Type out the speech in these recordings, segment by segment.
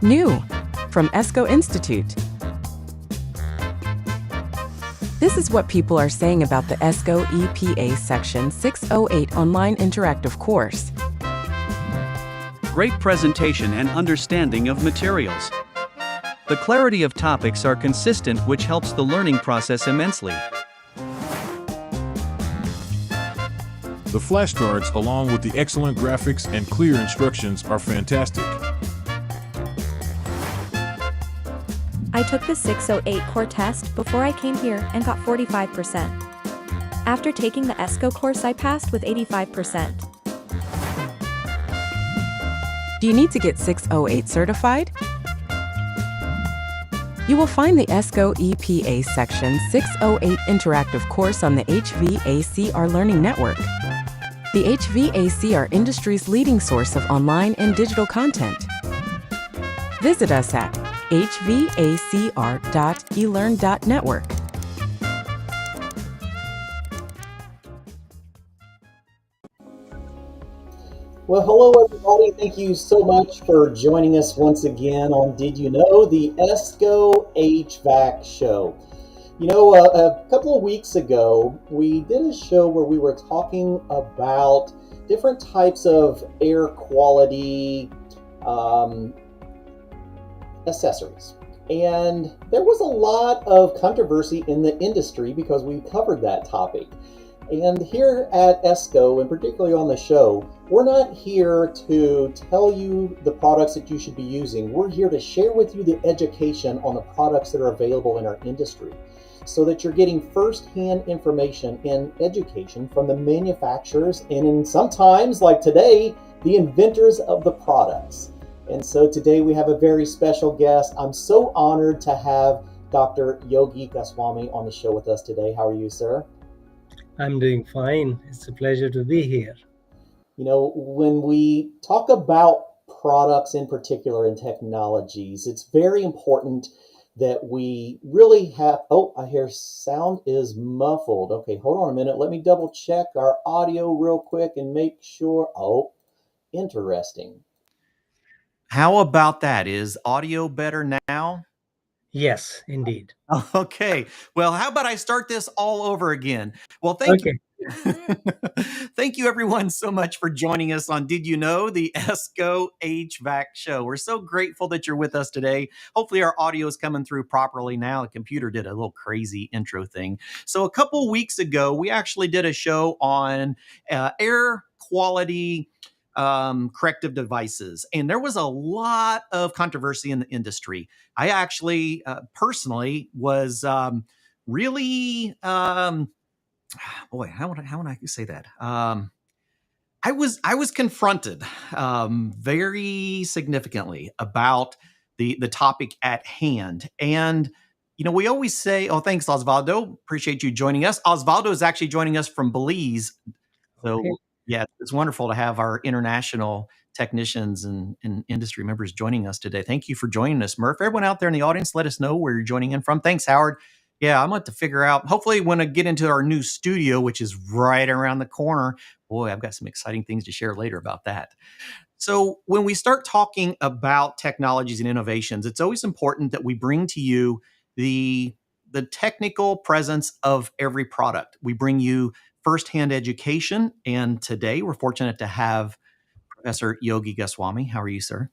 New from ESCO Institute. This is what people are saying about the ESCO EPA Section 608 online interactive course. Great presentation and understanding of materials. The clarity of topics are consistent, which helps the learning process immensely. The flashcards, along with the excellent graphics and clear instructions, are fantastic. I took the 608 core test before I came here and got 45%. After taking the ESCO course, I passed with 85%. Do you need to get 608 certified? You will find the ESCO EPA Section 608 interactive course on the HVAC Learning Network. The HVAC are industry's leading source of online and digital content. Visit us at hvacr.elearn.network. Well, hello everybody. Thank you so much for joining us once again on Did You Know, the ESCO HVAC show. You know, a couple of weeks ago, we did a show where we were talking about different types of air quality accessories. And there was a lot of controversy in the industry because we covered that topic. And here at ESCO, and particularly on the show, we're not here to tell you the products that you should be using. We're here to share with you the education on the products that are available in our industry, so that you're getting first-hand information and education from the manufacturers and in sometimes, like today, the inventors of the products. And so today we have a very special guest. I'm so honored to have Dr. Yogi Goswami on the show with us today. How are you, sir? I'm doing fine. It's a pleasure to be here. You know, when we talk about products in particular and technologies, it's very important that we really have, I hear sound is muffled. Okay, hold on a minute. Let me double check our audio real quick and make sure. Oh, interesting. How about that? Is audio better now? Yes, indeed. Okay. Well, how about I start this all over again? Well, thank you. Thank you everyone so much for joining us on Did You Know, the ESCO HVAC show. We're so grateful that you're with us today. Hopefully our audio is coming through properly now. The computer did a little crazy intro thing. So a couple weeks ago, we actually did a show on air quality corrective devices. And there was a lot of controversy in the industry. I actually personally was really, boy, how would I say that? I was confronted very significantly about the topic at hand. And you know, we always say, oh, thanks, Osvaldo. Appreciate you joining us. Osvaldo is actually joining us from Belize. So okay. Yeah, it's wonderful to have our international technicians and industry members joining us today. Thank you for joining us, Murph. Everyone out there in the audience, let us know where you're joining in from. Thanks, Howard. Yeah, I'm going to figure out, hopefully when I get into our new studio, which is right around the corner, boy, I've got some exciting things to share later about that. So when we start talking about technologies and innovations, it's always important that we bring to you the technical presence of every product. We bring you firsthand education. And today we're fortunate to have Professor Yogi Goswami. How are you, sir?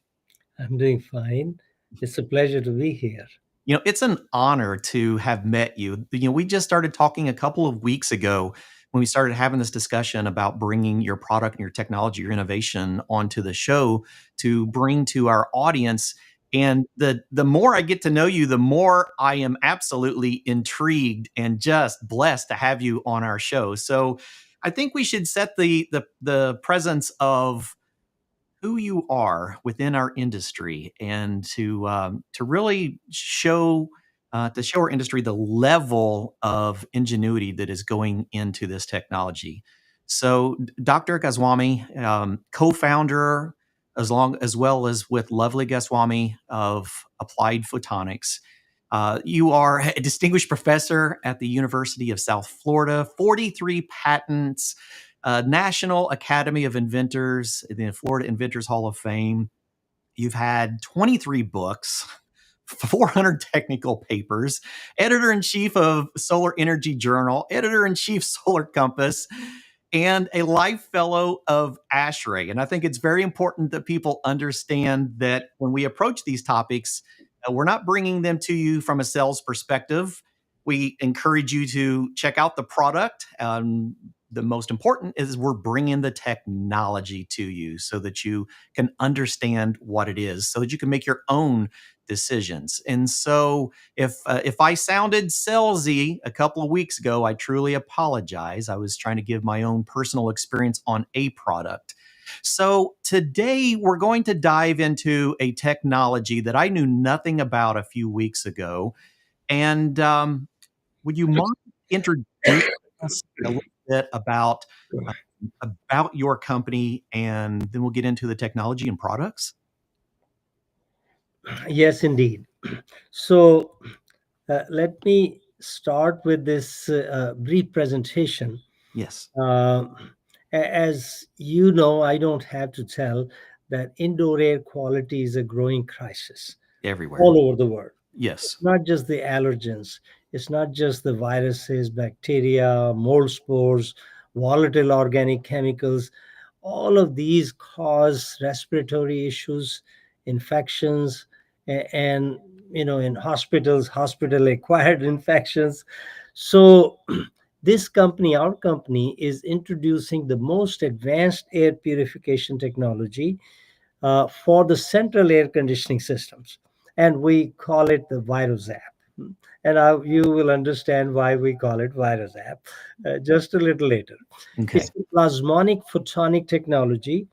I'm doing fine. It's a pleasure to be here. You know, it's an honor to have met you. You know, we just started talking a couple of weeks ago when we started having this discussion about bringing your product and your technology, your innovation onto the show to bring to our audience. And the more I get to know you, the more I am absolutely intrigued and just blessed to have you on our show. So I think we should set the presence of who you are within our industry and to really show our industry the level of ingenuity that is going into this technology. So Dr. Goswami, co-founder as well as with Lovely Goswami of Applied Photonics. You are a distinguished professor at the University of South Florida, 43 patents, National Academy of Inventors, the Florida Inventors Hall of Fame. You've had 23 books, 400 technical papers, editor-in-chief of Solar Energy Journal, editor-in-chief Solar Compass, and a life fellow of ASHRAE. And I think it's very important that people understand that when we approach these topics, we're not bringing them to you from a sales perspective. We encourage you to check out the product. The most important is we're bringing the technology to you so that you can understand what it is, so that you can make your own decisions. And so if I sounded salesy a couple of weeks ago, I truly apologize. I was trying to give my own personal experience on a product. So today we're going to dive into a technology that I knew nothing about a few weeks ago. And would you mind introducing us a little bit about your company, and then we'll get into the technology and products? Yes, indeed. So let me start with this brief presentation. Yes. As you know, I don't have to tell that indoor air quality is a growing crisis Everywhere. all over the world. Yes. It's not just the allergens. It's not just the viruses, bacteria, mold spores, volatile organic chemicals. All of these cause respiratory issues, infections, and in hospitals, hospital-acquired infections. So this company, our company, is introducing the most advanced air purification technology for the central air conditioning systems, and we call it the ViroZap. And you will understand why we call it ViroZap just a little later. Okay. It's a plasmonic photonic technology.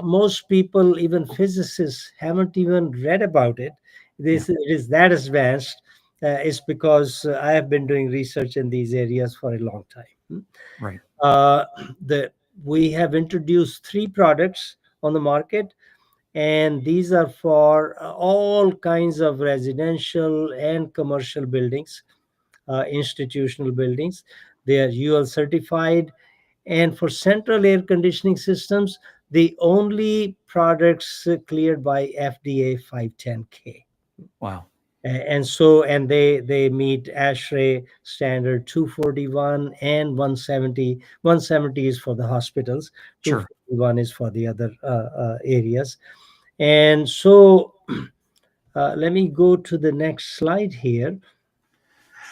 Most people, even physicists, haven't even read about it. It is that advanced. It's because I have been doing research in these areas for a long time. Right. We have introduced 3 products on the market, and these are for all kinds of residential and commercial buildings, institutional buildings. They are UL certified, and for central air conditioning systems, the only products cleared by FDA 510K. Wow. And they meet ASHRAE standard 241 and 170. 170 is for the hospitals. Sure. 241 is for the other areas. And so let me go to the next slide here.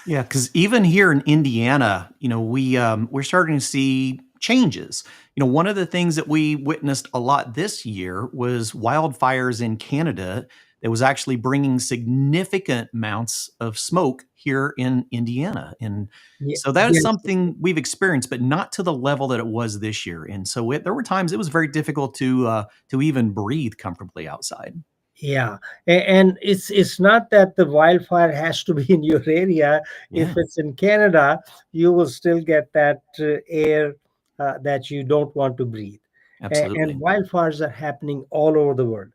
Yeah, because even here in Indiana, we're starting to see changes. One of the things that we witnessed a lot this year was wildfires in Canada that was actually bringing significant amounts of smoke here in Indiana. And so that is something we've experienced, but not to the level that it was this year. And so there were times it was very difficult to even breathe comfortably outside. Yeah, and it's not that the wildfire has to be in your area. Yeah. If it's in Canada, you will still get that air that you don't want to breathe. Absolutely. And wildfires are happening all over the world,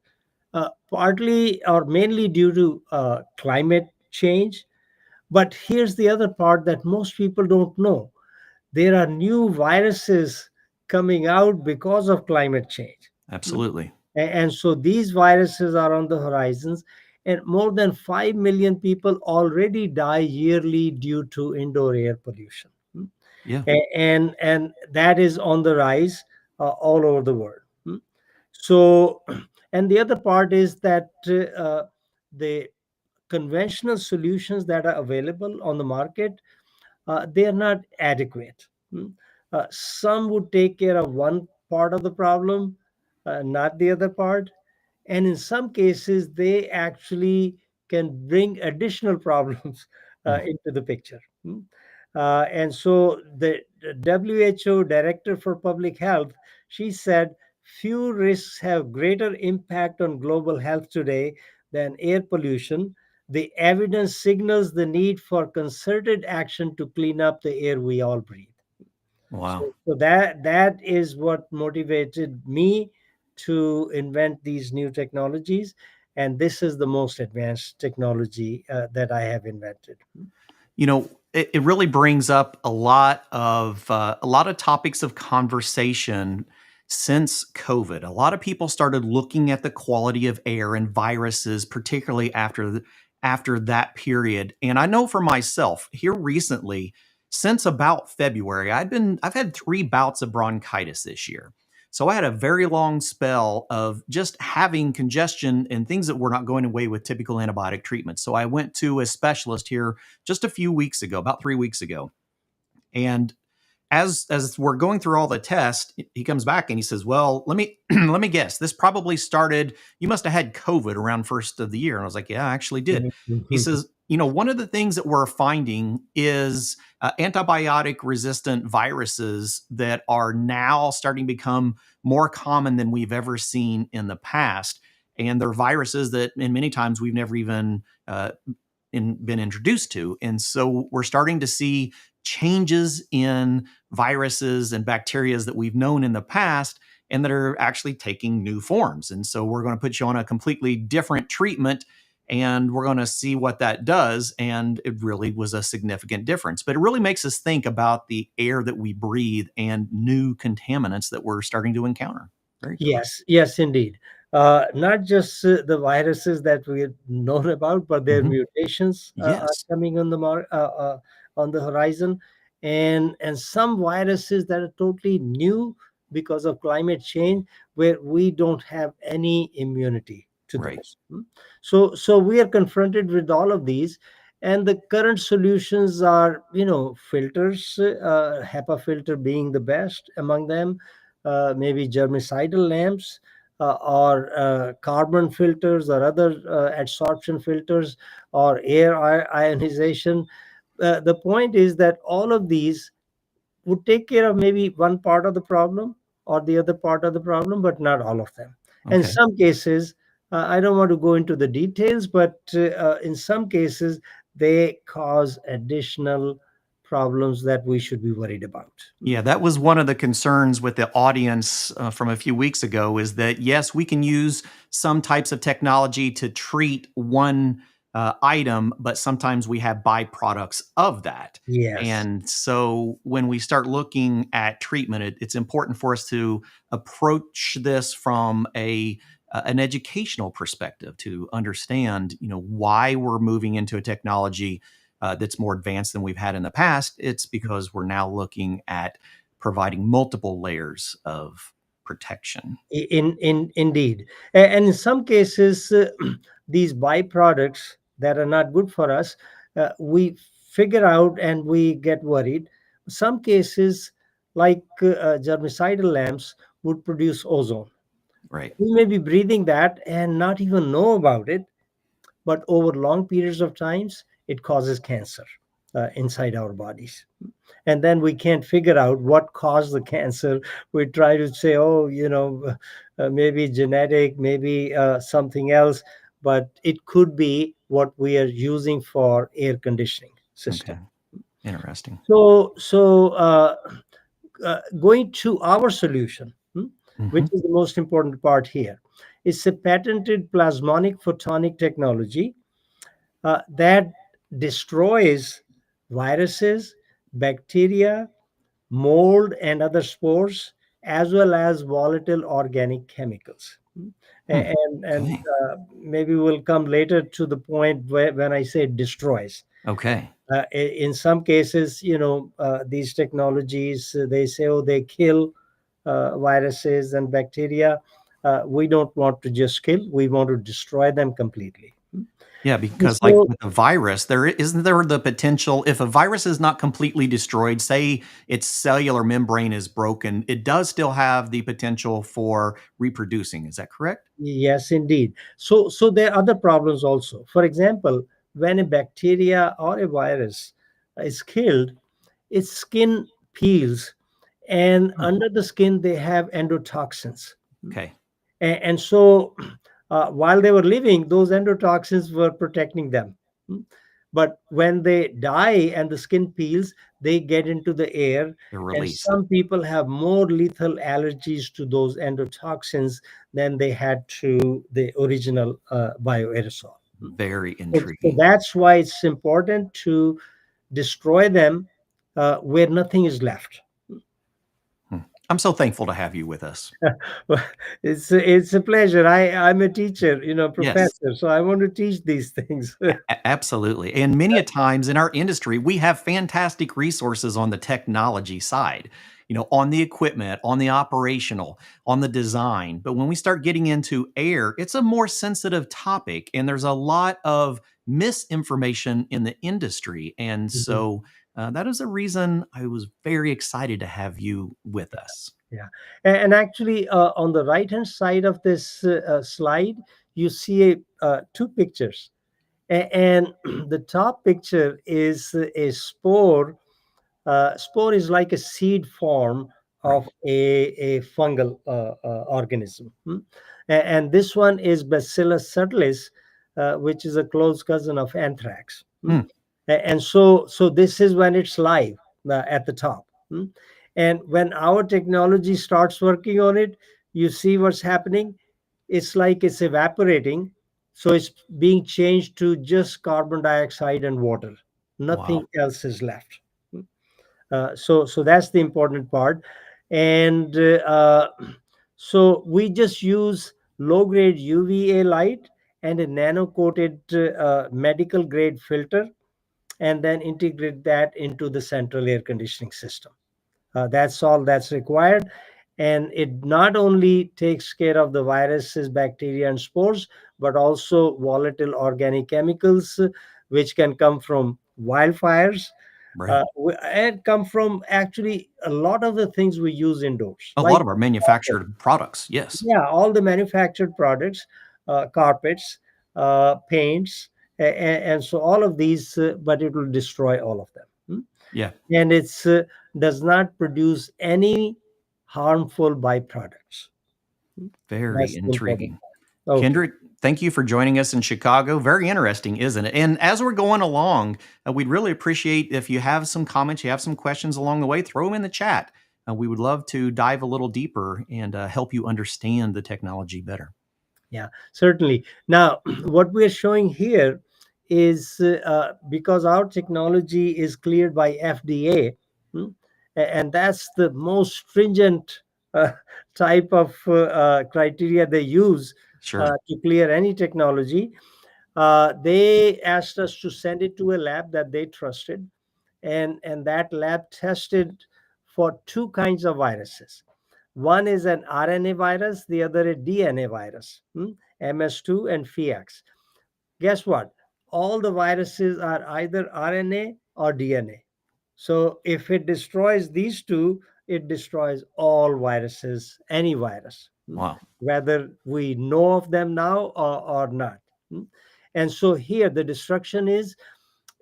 partly or mainly due to climate change. But here's the other part that most people don't know. There are new viruses coming out because of climate change. Absolutely. And so these viruses are on the horizons, and more than 5 million people already die yearly due to indoor air pollution. Yeah. And that is on the rise all over the world. So, and the other part is that the conventional solutions that are available on the market, they are not adequate. Some would take care of one part of the problem, not the other part. And in some cases, they actually can bring additional problems into the picture. And so the WHO Director for Public Health, she said, few risks have greater impact on global health today than air pollution. The evidence signals the need for concerted action to clean up the air we all breathe. Wow. So that is what motivated me to invent these new technologies, and this is the most advanced technology that I have invented. It really brings up a lot of topics of conversation since COVID, a lot of people started looking at the quality of air and viruses, particularly after that period. And I know for myself here recently, since about February, I've had 3 bouts of bronchitis this year. So I had a very long spell of just having congestion and things that were not going away with typical antibiotic treatment. So I went to a specialist here just a few weeks ago, about 3 weeks ago. And as we're going through all the tests, he comes back and he says, "Well, let me let me guess. This probably started. You must have had COVID around first of the year." And I was like, "Yeah, I actually did." He says, "One of the things that we're finding is antibiotic resistant viruses that are now starting to become more common than we've ever seen in the past, and they're viruses that, in many times, we've never even been introduced to. And so we're starting to see changes in viruses and bacteria that we've known in the past and that are actually taking new forms. And so we're going to put you on a completely different treatment and we're going to see what that does." And it really was a significant difference. But it really makes us think about the air that we breathe and new contaminants that we're starting to encounter. Very cool. Yes, indeed. Not just the viruses that we had known about, but their mutations are Yes. coming on the horizon, and some viruses that are totally new because of climate change, where we don't have any immunity to Right. those. So we are confronted with all of these, and the current solutions are, filters, HEPA filter being the best among them, maybe germicidal lamps, or carbon filters or other adsorption filters, or air ionization. The point is that all of these would take care of maybe one part of the problem or the other part of the problem, but not all of them. In Okay. some cases, I don't want to go into the details, but in some cases, they cause additional problems that we should be worried about. Yeah, that was one of the concerns with the audience from a few weeks ago, is that yes, we can use some types of technology to treat one item, but sometimes we have byproducts of that. Yes. And so when we start looking at treatment, it's important for us to approach this from an educational perspective, to understand, why we're moving into a technology that's more advanced than we've had in the past. It's because we're now looking at providing multiple layers of protection. Indeed. And in some cases, these byproducts that are not good for us, we figure out and we get worried. Some cases, like germicidal lamps, would produce ozone. Right. We may be breathing that and not even know about it, but over long periods of times, it causes cancer inside our bodies. And then we can't figure out what caused the cancer. We try to say, oh, maybe genetic, maybe something else, but it could be what we are using for air conditioning system. Okay. Interesting. So going to our solution, which is the most important part here, is a patented plasmonic photonic technology that destroys viruses, bacteria, mold, and other spores, as well as volatile organic chemicals. And maybe we'll come later to the point when I say destroys. Okay. In some cases, these technologies, they say, oh, they kill viruses and bacteria. We don't want to just kill, we want to destroy them completely. Yeah, because like with a virus, isn't there the potential, if a virus is not completely destroyed, say its cellular membrane is broken, it does still have the potential for reproducing. Is that correct? Yes, indeed. So there are other problems also. For example, when a bacteria or a virus is killed, its skin peels, and under the skin they have endotoxins. Okay. And so while they were living, those endotoxins were protecting them. But when they die and the skin peels, they get into the air. And some people have more lethal allergies to those endotoxins than they had to the original bioaerosol. Very intriguing. So that's why it's important to destroy them where nothing is left. I'm so thankful to have you with us. Well, it's a pleasure. I'm a teacher, Yes. professor, so I want to teach these things. Absolutely. And many a times in our industry, we have fantastic resources on the technology side, on the equipment, on the operational, on the design. But when we start getting into air, it's a more sensitive topic, and there's a lot of misinformation in the industry. And Mhm. so that is the reason I was very excited to have you with us. Yeah, and actually, on the right hand side of this slide, you see two pictures. And the top picture is a spore. Spore is like a seed form Right. of a fungal organism. And this one is Bacillus subtilis, which is a close cousin of anthrax. Hmm. And so this is when it's live at the top. And when our technology starts working on it, you see what's happening. It's like it's evaporating, so it's being changed to just carbon dioxide and water. Wow. Nothing else is left. So that's the important part. And so we just use low grade UVA light and a nano coated medical grade filter, and then integrate that into the central air conditioning system. That's all that's required. And it not only takes care of the viruses, bacteria, and spores, but also volatile organic chemicals, which can come from wildfires, Right. and come from actually a lot of the things we use indoors, A lot like of our manufactured products. Yes. yeah, all the manufactured products, carpets, paints, and so all of these, but it will destroy all of them. Yeah. And it's does not produce any harmful byproducts. Very That's the important intriguing. part. Okay. Kendrick, thank you for joining us in Chicago. Very interesting, isn't it? And as we're going along, we'd really appreciate if you have some comments, you have some questions along the way, throw them in the chat. We would love to dive a little deeper and help you understand the technology better. Yeah, certainly. Now, what we're showing here is because our technology is cleared by FDA, and that's the most stringent uh, type of criteria they use Sure. to clear any technology. They asked us to send it to a lab that they trusted, and that lab tested for two kinds of viruses. One is an RNA virus, the other a DNA virus, MS2 and FIAX. Guess what? All the viruses are either RNA or DNA. So if it destroys these two, it destroys all viruses, any virus, Wow. whether we know of them now or not. And so here the destruction is,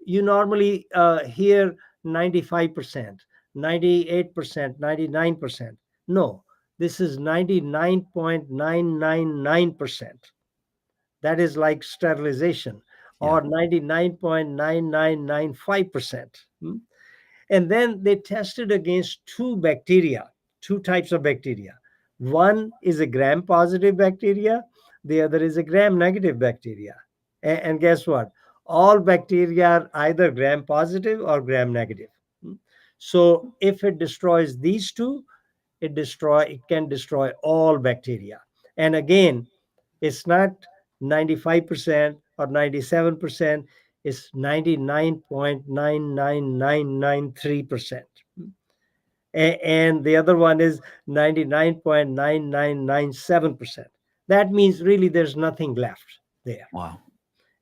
you normally hear 95%, 98%, 99%. No, this is 99.999%. That is like sterilization, Yeah. or 99.9995%. And then they tested against two types of bacteria. One is a gram positive bacteria, the other is a gram negative bacteria. And guess what? All bacteria are either gram positive or gram negative. So if it destroys these two, it can destroy all bacteria. And again, it's not 95% or 97%, it's 99.99993%. And the other one is 99.9997%. That means really there's nothing left there. Wow.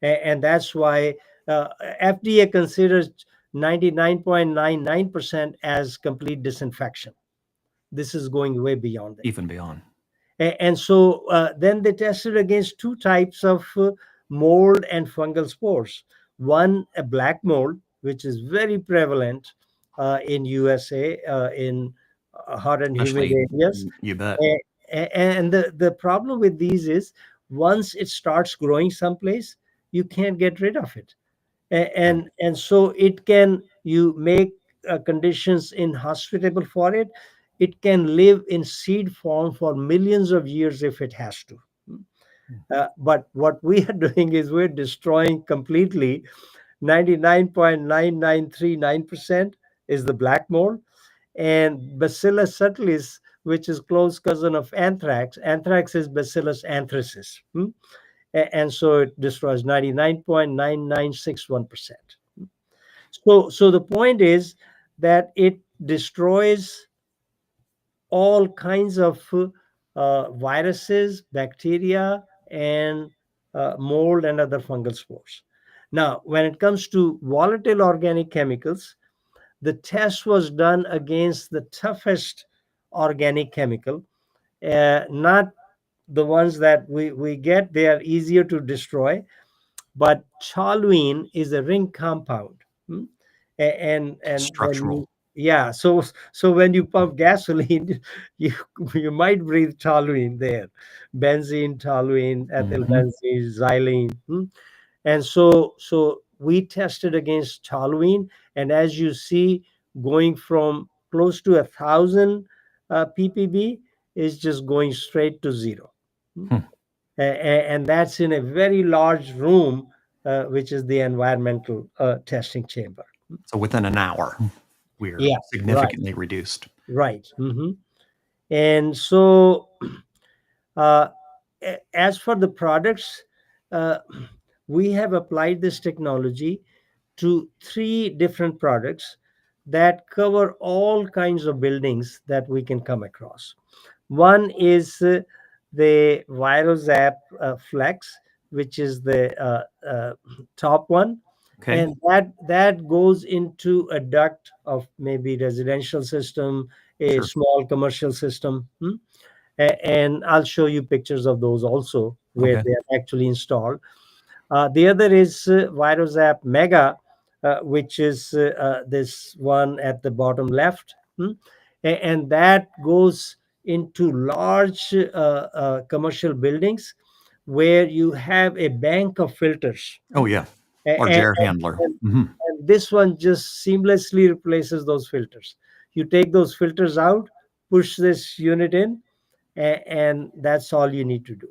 And that's why FDA considers 99.99% as complete disinfection. This is going way beyond that. Even beyond. And so then they tested against two types of mold and fungal spores. One, a black mold, which is very prevalent in USA, in hot and humid Especially, areas. you bet. And the problem with these is, once it starts growing someplace, you can't get rid of it. And so it can, you make conditions inhospitable for it. It can live in seed form for millions of years if it has to. But what we are doing is we're destroying completely. 99.9939% is the black mold, and Bacillus subtilis, which is close cousin of anthrax. Anthrax is Bacillus anthracis. And so it destroys 99.9961%. So the point is that it destroys all kinds of viruses, bacteria, and mold and other fungal spores. Now, when it comes to volatile organic chemicals, the test was done against the toughest organic chemical, not the ones that we get. They are easier to destroy, but toluene is a ring compound. And when Structural. yeah, so when you pump gasoline, you you might breathe toluene there, benzene, toluene, ethyl Mhm. benzene, xylene. And so we tested against toluene, and as you see, going from close to 1,000 ppb is just going straight to zero. Hmm. And that's in a very large room, which is the environmental testing chamber. So within an hour, we're Yeah, right, significantly reduced. right. And so, uh, as for the products, uh, we have applied this technology to 3 different products that cover all kinds of buildings that we can come across. One is the ViroZap Flex, which is the top one, Okay. and that goes into a duct of maybe residential system, a Sure. small commercial system. And I'll show you pictures of those also where Okay. they are actually installed. The other is ViroZap Mega, which is this one at the bottom left. And that goes into large commercial buildings where you have a bank of filters. Oh, yeah. A- Large And, air handler. and, Mhm. and this one just seamlessly replaces those filters. You take those filters out, push this unit in, and that's all you need to do.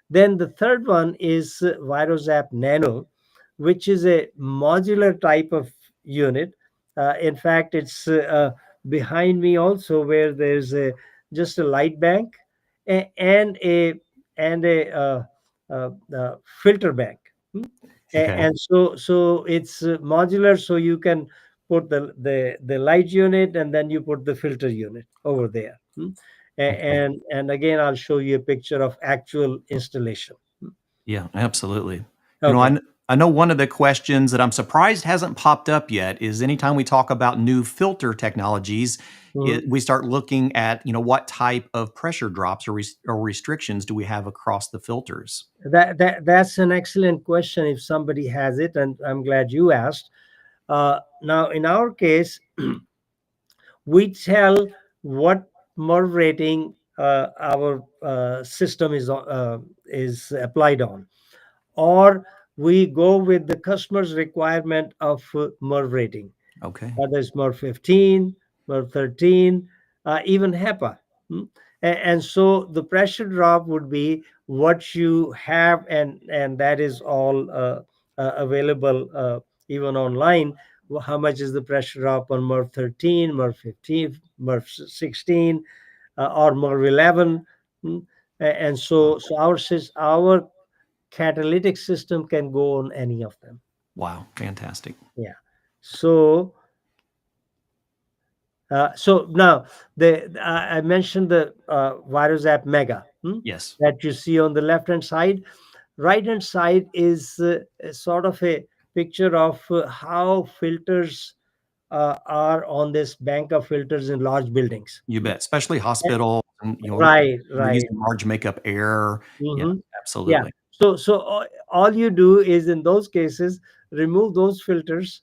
Then the third one is ViroZap Nano, which is a modular type of unit. In fact, it's behind me also, where there's just a light bank and a filter bank. Okay. And so it's modular, so you can put the light unit and then you put the filter unit over there. Okay. And again, I'll show you a picture of actual installation. Yeah, absolutely. Okay. I know one of the questions that I'm surprised hasn't popped up yet is anytime we talk about new filter technologies, Mhm. we start looking at, what type of pressure drops or restrictions do we have across the filters? That's an excellent question if somebody has it, and I'm glad you asked. Now, in our case, we tell what MERV rating our system is applied on, or we go with the customer's requirement of MERV rating. Okay. There's MERV 15, MERV 13, even HEPA. And so the pressure drop would be what you have, and that is all available even online. How much is the pressure drop on MERV 13, MERV 15, MERV 16, or MERV 11? And so our catalytic system can go on any of them. Wow, fantastic. Yeah. So now I mentioned the ViroZap Mega Yes. that you see on the left hand side. Right hand side is a sort of a picture of how filters are on this bank of filters in large buildings. You bet, especially hospitals and, Right, we're right. using large makeup air. Yeah, Yeah. absolutely. So all you do is in those cases remove those filters,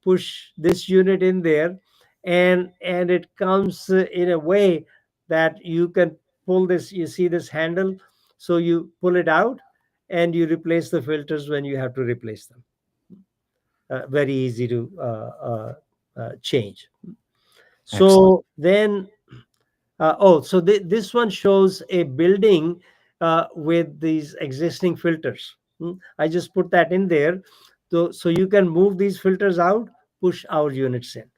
push this unit in there, and it comes in a way that you can pull this. You see this handle, so you pull it out and you replace the filters when you have to replace them. Very easy to change. Excellent. So then so this one shows a building with these existing filters. I just put that in there, so you can move these filters out, push our units in.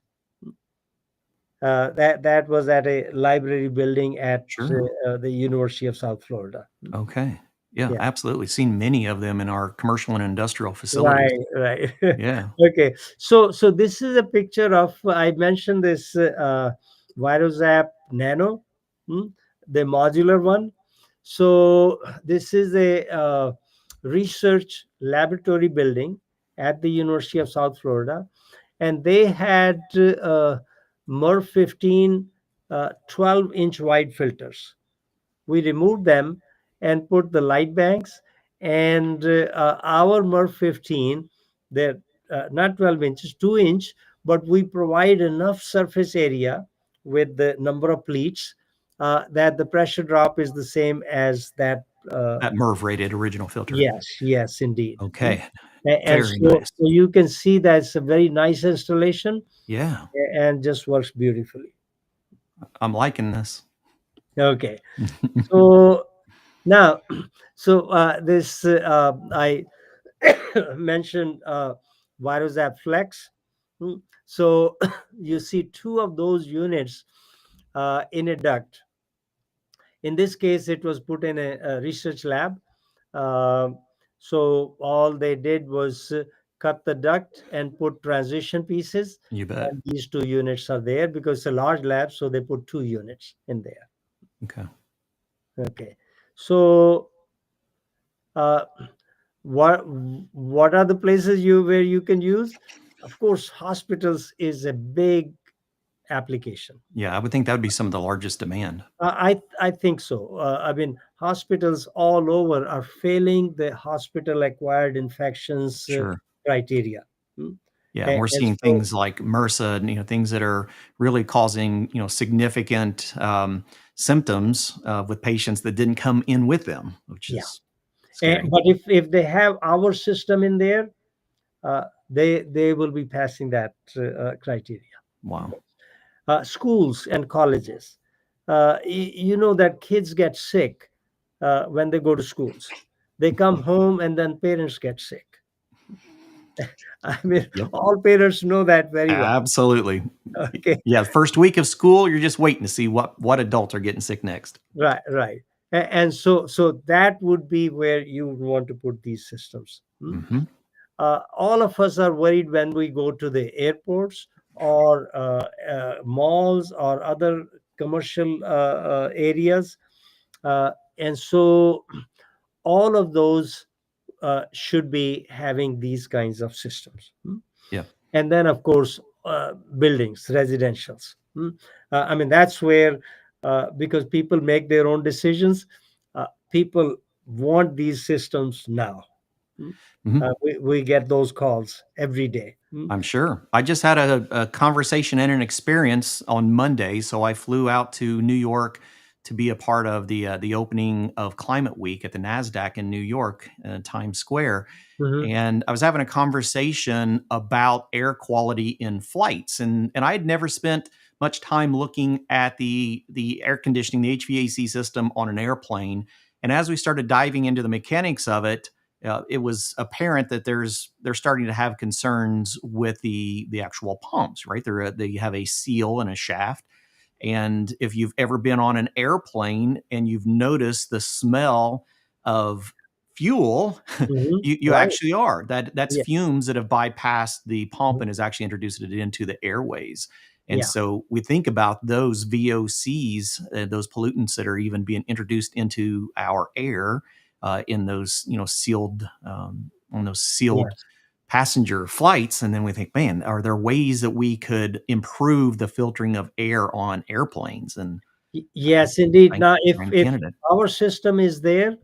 That was at a library building at Sure. the University of South Florida. Okay. Yeah, Yeah. absolutely. Seen many of them in our commercial and industrial facilities. Right, right. Yeah. Okay. So this is a picture of, I mentioned this ViroZap Nano, hmm, the modular one. So this is a research laboratory building at the University of South Florida, and they had MER 15 12-inch wide filters. We removed them and put the light banks, and our MER 15, they're not 12 inches, 2-inch, but we provide enough surface area with the number of pleats that the pressure drop is the same as that. That MERV rated original filter. Yes, indeed. Okay. And Very so, nice. so you can see that it's a very nice installation Yeah. and just works beautifully. I'm liking this. Okay. So now, this I mentioned ViroZap Flex. So you see two of those units in a duct. In this case, it was put in a research lab. Uh, so all they did was cut the duct and put transition pieces. You bet. And these two units are there because it's a large lab, so they put two units in there. Okay. Okay. So uh, what are the places where you can use? Of course, hospitals is a big application. Yeah, I would think that would be some of the largest demand. I think so. I mean, hospitals all over are failing the hospital acquired infections Sure. criteria. Yeah, and we're seeing so, things like MRSA, things that are really causing, significant symptoms with patients that didn't come in with them, which is scary. but if they have our system in there, they will be passing that criteria. Wow. Schools and colleges. You know that kids get sick when they go to schools. They come home and then parents get sick. I mean, Yep. all parents know that very well. Absolutely. Okay. Yeah, first week of school, you're just waiting to see what adults are getting sick next. Right. And so that would be where you would want to put these systems. Mm-hmm. All of us are worried when we go to the airports or malls or other commercial areas. And so all of those should be having these kinds of systems. Yeah. And then, of course, buildings, residentials. I mean, that's where, because people make their own decisions, people want these systems now. Mm-hmm. We get those calls every day. I'm sure. I just had a conversation and an experience on Monday. So I flew out to New York to be a part of the opening of Climate Week at the NASDAQ in New York, Times Square. Mm-hmm. And I was having a conversation about air quality in flights. And I had never spent much time looking at the air conditioning, the HVAC system on an airplane. And as we started diving into the mechanics of it, it was apparent that they're starting to have concerns with the actual pumps, right? They have a seal and a shaft. And if you've ever been on an airplane and you've noticed the smell of fuel, you Right. actually are. That's Yes. fumes that have bypassed the pump and has actually introduced it into the airways. And Yeah. so we think about those VOCs, those pollutants that are even being introduced into our air in those, sealed on those sealed Yes. passenger flights. And then we think, man, are there ways that we could improve the filtering of air on airplanes? And Yes, indeed. prime Now, if candidate. our system is there,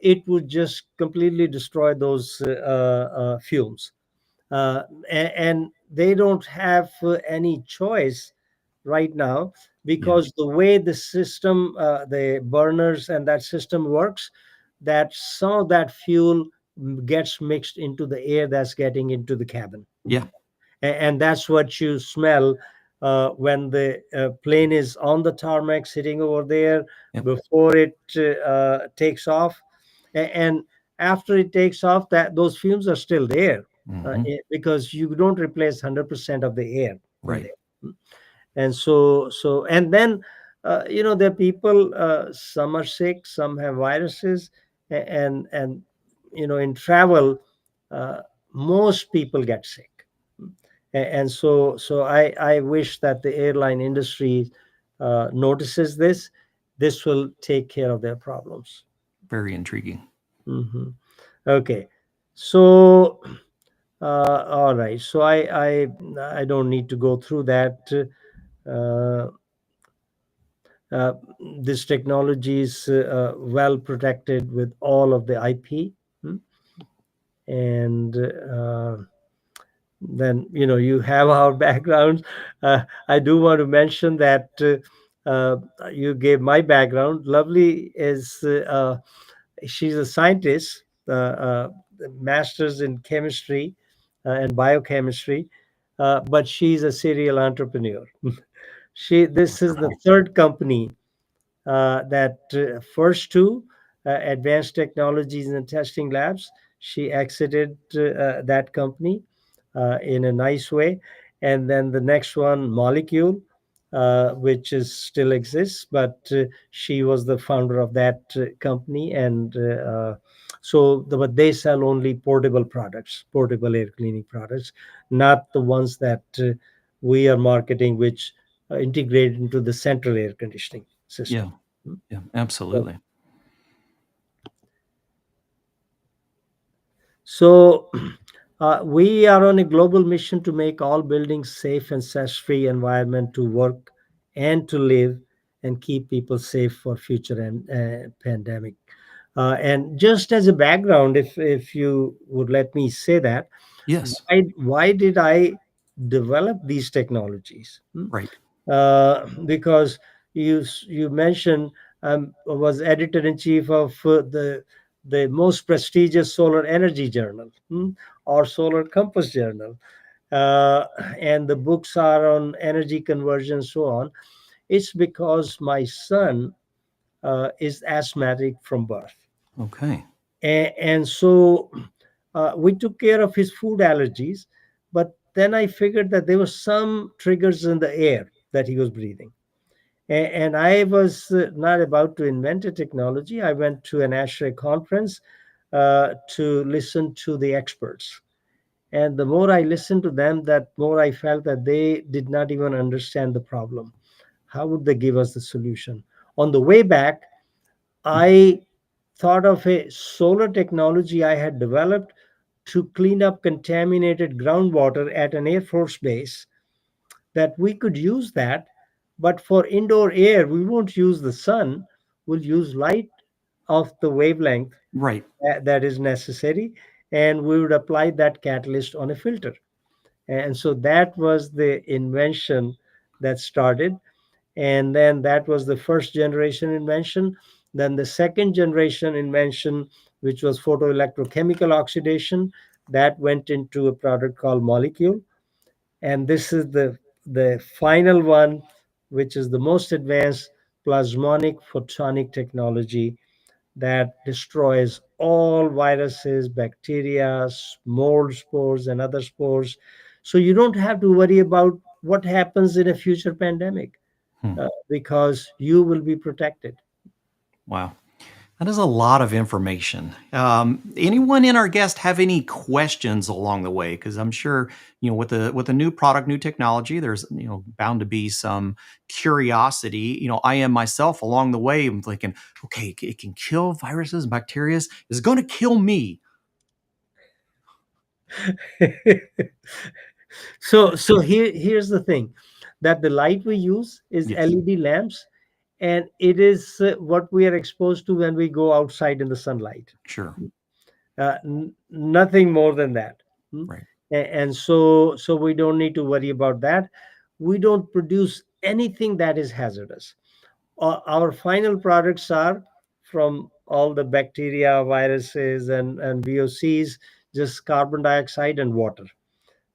it would just completely destroy those fumes. And they don't have any choice right now because the way the system, the burners and that system works, that some of that fuel gets mixed into the air that's getting into the cabin. Yeah. And that's what you smell when the plane is on the tarmac sitting over there. Yep. Before it takes off. And after it takes off, that those fumes are still there. Mhm. Because you don't replace 100% of the air. Right. And and then there are people, some are sick, some have viruses, and in travel, uh, most people get sick. And so I wish that the airline industry notices this. This will take care of their problems. Very intriguing. Hmm. Okay, so all right, so I don't need to go through that. uh, uh, this technology is well protected with all of the IP. hmm, and then you have our backgrounds. I do want to mention that you gave my background. Lovely is she's a scientist, master's in chemistry and biochemistry, but she's a serial entrepreneur. This is the third company that first two, advanced technologies and testing labs. She exited that company in a nice way. And then the next one, Molecule, which is still exists, but she was the founder of that company. And but they sell only portable products, portable air cleaning products, not the ones that we are marketing, which integrate into the central air conditioning Yeah. system. Yeah, So, absolutely. so we are on a global mission to make all buildings safe and stress-free environment to work and to live, and keep people safe for future and pandemic. And just as a background, if you would let me say that, Yes. why did I develop these technologies? Right. Because you mentioned was editor in chief of the most prestigious solar energy journal, or Solar Compass journal, and the books are on energy conversion, so on. It's because my son is asthmatic from birth. Okay. And so we took care of his food allergies, but then I figured that there were some triggers in the air that he was breathing. And I was not about to invent a technology. I went to an ASHRAE conference to listen to the experts. And the more I listened to them, that more I felt that they did not even understand the problem. How would they give us the solution? On the way back, I thought of a solar technology I had developed to clean up contaminated groundwater at an Air Force base, that we could use that, but for indoor air, we won't use the sun, we'll use light of the wavelength Right. that is necessary, and we would apply that catalyst on a filter. And so that was the invention that started. And then that was the first generation invention. Then the second generation invention, which was photoelectrochemical oxidation, that went into a product called Molecule. And this is the final one, which is the most advanced plasmonic photonic technology that destroys all viruses, bacteria, mold spores, and other spores. So you don't have to worry about what happens in a future pandemic, Hmm. because you will be protected. Wow. That is a lot of information. Anyone in our guest have any questions along the way? Because I'm sure with a new product, new technology, there's bound to be some curiosity. I am myself along the way. I'm thinking, okay, it can kill viruses, bacteria. Is it going to kill me? So here's the thing, that the light we use is Yes, LED lamps, and it is what we are exposed to when we go outside in the sunlight. sure. Nothing more than that. Hmm? Right. And so we don't need to worry about that. We don't produce anything that is hazardous. Our final products are from all the bacteria, viruses, and VOCs, just carbon dioxide and water.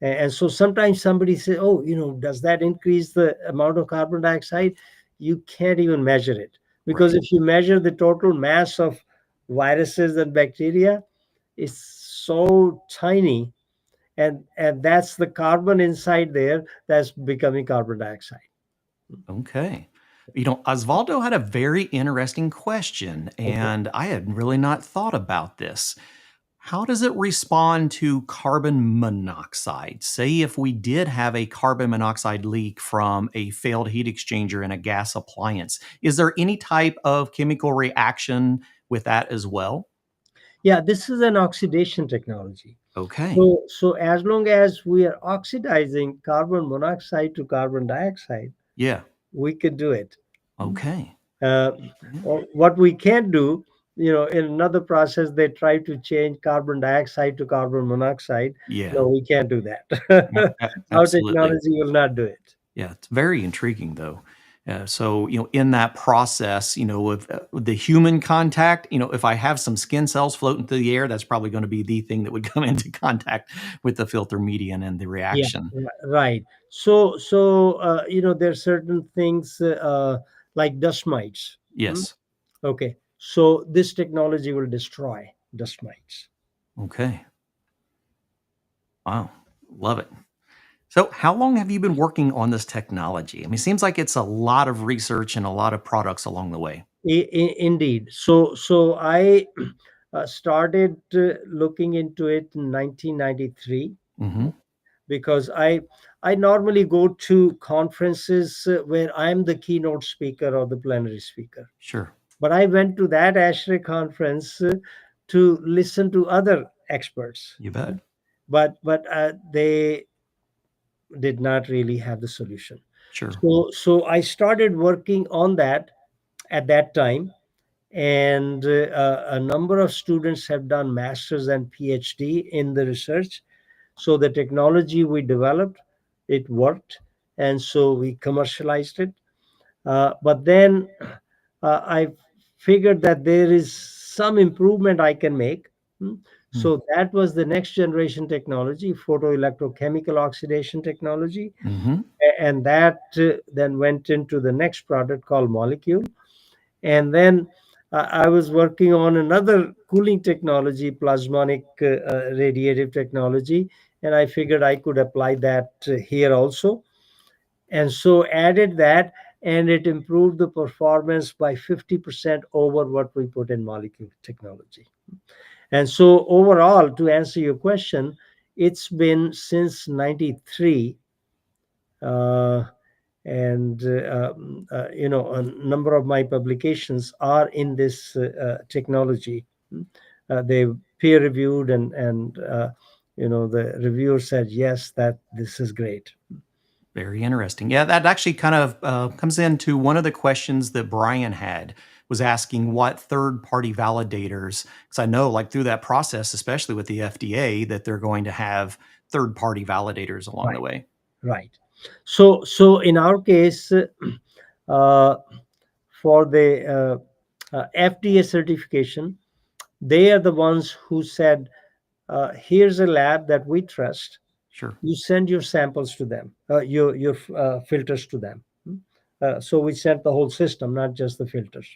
And so sometimes somebody says, oh, does that increase the amount of carbon dioxide? You can't even measure it, because Right. if you measure the total mass of viruses and bacteria, it's so tiny, and that's the carbon inside there that's becoming carbon dioxide. Okay. Osvaldo had a very interesting question, and I had really not thought about this. How does it respond to carbon monoxide? Say if we did have a carbon monoxide leak from a failed heat exchanger in a gas appliance, is there any type of chemical reaction with that as well? Yeah, this is an oxidation technology. Okay. So as long as we are oxidizing carbon monoxide to carbon dioxide, Yeah. we could do it. Okay. Uh, or what we can't do, in another process, they try to change carbon dioxide to carbon monoxide. Yeah. No, we can't do that. Our Absolutely. technology will not do it. Yeah, it's very intriguing though. So, in that process, with the human contact, if I have some skin cells floating through the air, that's probably going to be the thing that would come into contact with the filter medium and the Yeah, reaction. right. So there are certain things like dust mites. Hmm? Yes. Okay. So this technology will destroy dust mites. Okay. Wow. Love it. So, how long have you been working on this technology? I mean, it seems like it's a lot of research and a lot of products along the way. Indeed. So I started looking into it in 1993, Hmm. because I normally go to conferences where I'm the keynote speaker or the plenary speaker. Sure. But I went to that ASHRAE conference to listen to other experts. You bet. But they did not really have the solution. Sure. So I started working on that at that time, and a number of students have done masters and PhD in the research. So the technology we developed, it worked, and so we commercialized it. But then I figured that there is some improvement I can make. Hmm. So that was the next generation technology, photoelectrochemical oxidation technology. Mm-hmm. And that then went into the next product called molecule. And then I was working on another cooling technology, plasmonic radiative technology, and I figured I could apply that here also. And so added that, and it improved the performance by 50% over what we put in molecule technology. And so overall, to answer your question, it's been since 93, uh, and a number of my publications are in this technology. They peer reviewed, and the reviewer said yes, that this is great. Very interesting. Yeah, that actually kind of comes into one of the questions that Brian had, was asking what third-party validators, because I know like through that process, especially with the FDA, that they're going to have third-party validators along the Right, way. right. So in our case, uh, for the FDA certification, they are the ones who said, here's a lab that we trust. Sure. You send your samples to them, your filters to them. So we sent the whole system, not just the filters.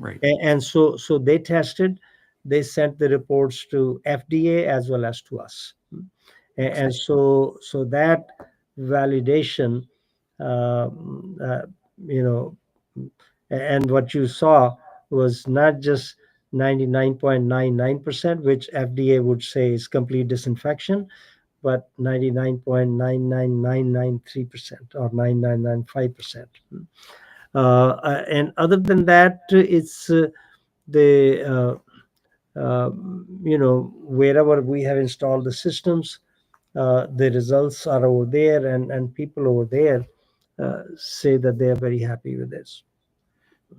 Right. And so they tested, they sent the reports to FDA as well as to us. And so that validation, um, uh, you know, and what you saw was not just 99.99%, which FDA would say is complete disinfection, but 99.99993% or 9995%. And other than that, it's the wherever we have installed the systems, the results are over there, and people over there say that they are very happy with this.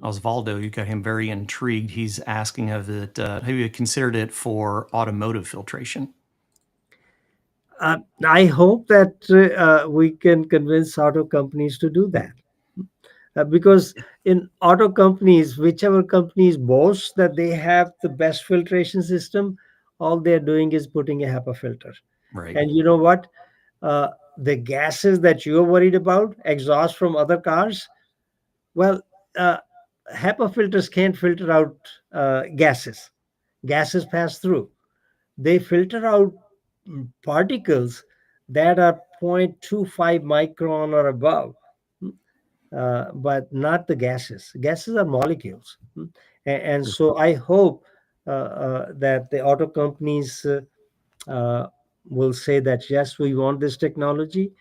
Osvaldo, you got him very intrigued. He's asking of it, have you considered it for automotive filtration? I hope that we can convince auto companies to do that. Because in auto companies, whichever companies boast that they have the best filtration system, all they're doing is putting a HEPA filter. Right. And you know what? The gases that you're worried about, exhaust from other cars, well, uh, HEPA filters can't filter out gases. Gases pass through. They filter out particles that are 0.25 micron or above. but not the gases. Gases are molecules. And so I hope that the auto companies will say that, yes, we want this technology.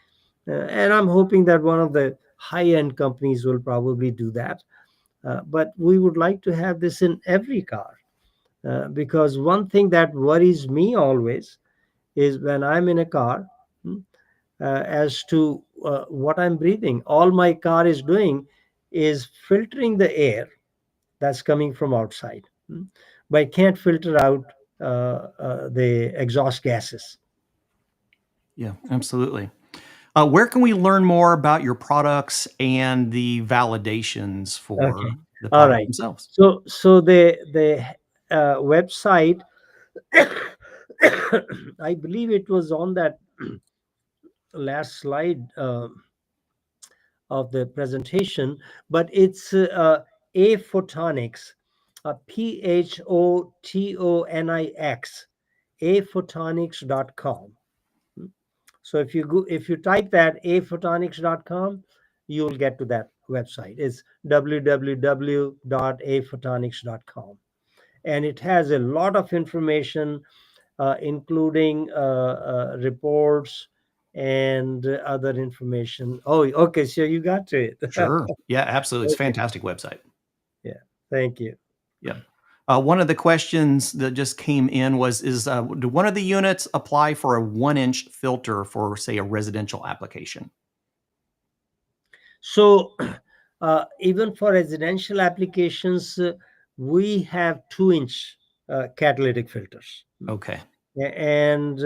And I'm hoping that one of the high-end companies will probably do that. But we would like to have this in every car. Because one thing that worries me always is when I'm in a car, as to what I'm breathing. All my car is doing is filtering the air that's coming from outside, but it can't filter out the exhaust gases. Yeah, absolutely. Where can we learn more about your products and the validations Okay, for the all products right. themselves? So the website, I believe it was on that last slide of the presentation, but it's a photonics, PHOTONIX, aphotonics.com. So if you type that aphotonics.com, you'll get to that website. It's www.aphotonics.com, and it has a lot of information, including reports and other information. Oh, okay. So you got to it. Sure. Yeah, absolutely. It's a Okay. fantastic website. Yeah. Thank you. Yep. One of the questions that just came in was, do one of the units apply for a 1-inch filter for, say, a residential application? So, even for residential applications, we have 2-inch catalytic filters. Okay. And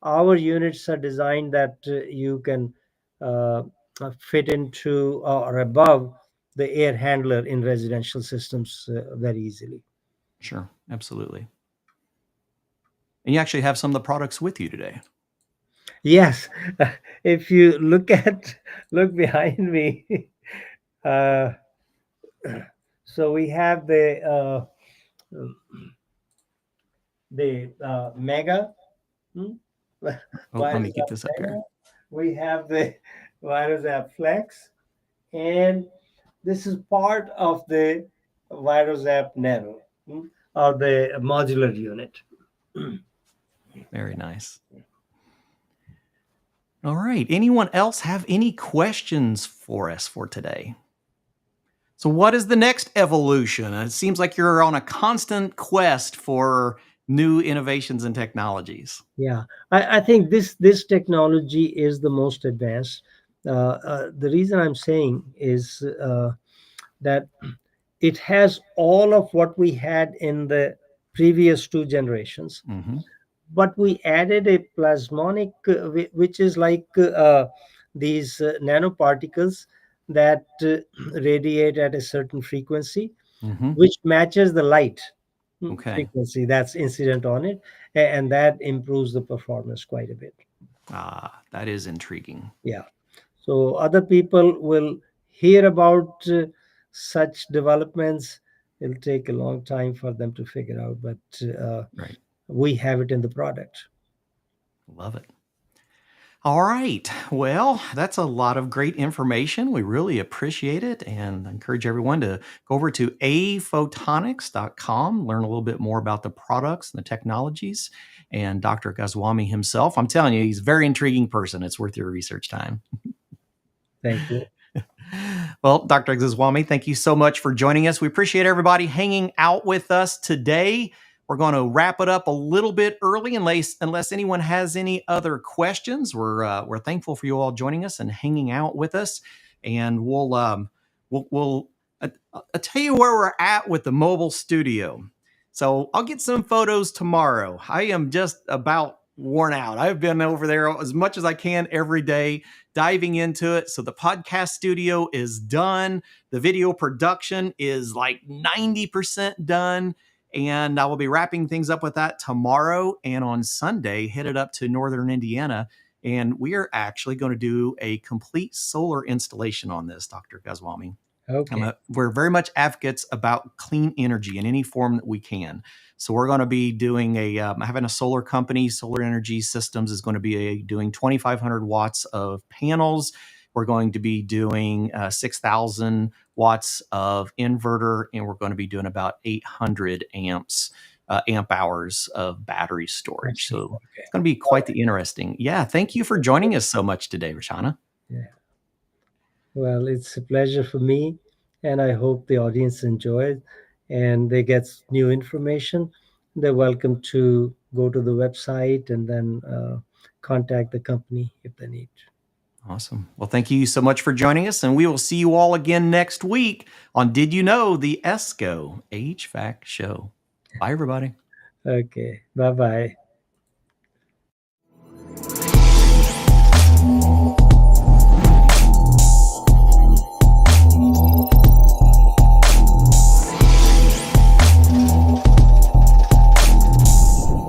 our units are designed that you can fit into or above the air handler in residential systems very easily. Sure. Absolutely. And you actually have some of the products with you today. Yes, if you look behind me, uh, so we have the Mega. Hmm? Oh, let me ViroZap get this up Mega. here. We have the ViroZap Flex, and this is part of the ViroZap Nano, or the modular unit. Very nice. All right. Anyone else have any questions for us for today? So what is the next evolution? It seems like you're on a constant quest for new innovations and technologies. Yeah, I think this technology is the most advanced. The reason I'm saying is that it has all of what we had in the previous two generations, Mm-hmm. but we added a plasmonic, which is like these nanoparticles that radiate at a certain frequency, Mm-hmm. which matches the light Okay. frequency that's incident on it, and that improves the performance quite a bit. That is intriguing. Yeah. So other people will hear about such developments. It'll take a long time for them to figure out, but Right. we have it in the product. Love it. All right. Well, that's a lot of great information. We really appreciate it, and I encourage everyone to go over to aphotonics.com, learn a little bit more about the products and the technologies, and Dr. Goswami himself. I'm telling you, he's a very intriguing person. It's worth your research time. Thank you. Well, Dr. Goswami, thank you so much for joining us. We appreciate everybody hanging out with us today. We're going to wrap it up a little bit early, unless anyone has any other questions. We're thankful for you all joining us and hanging out with us, and we'll I'll tell you where we're at with the mobile studio. So I'll get some photos tomorrow. I am just about worn out. I've been over there as much as I can every day, diving into it. So the podcast studio is done. The video production is like 90% done. And I will be wrapping things up with that tomorrow. And on Sunday, headed up to Northern Indiana. And we are actually going to do a complete solar installation on this, Dr. Goswami. Okay. We're very much advocates about clean energy in any form that we can. So we're going to be doing having a solar company, Solar Energy Systems is going to be doing 2,500 watts of panels. We're going to be doing 6,000 watts of inverter, and we're going to be doing about 800 amp hours of battery storage. So it's going to be quite the interesting. Yeah, thank you for joining us so much today, Rashana. Yeah. Well, it's a pleasure for me, and I hope the audience enjoyed and they get new information. They're welcome to go to the website and then contact the company if they need. Awesome. Well, thank you so much for joining us, and we will see you all again next week on Did You Know, the ESCO HVAC show. Bye, everybody. Okay. Bye-bye.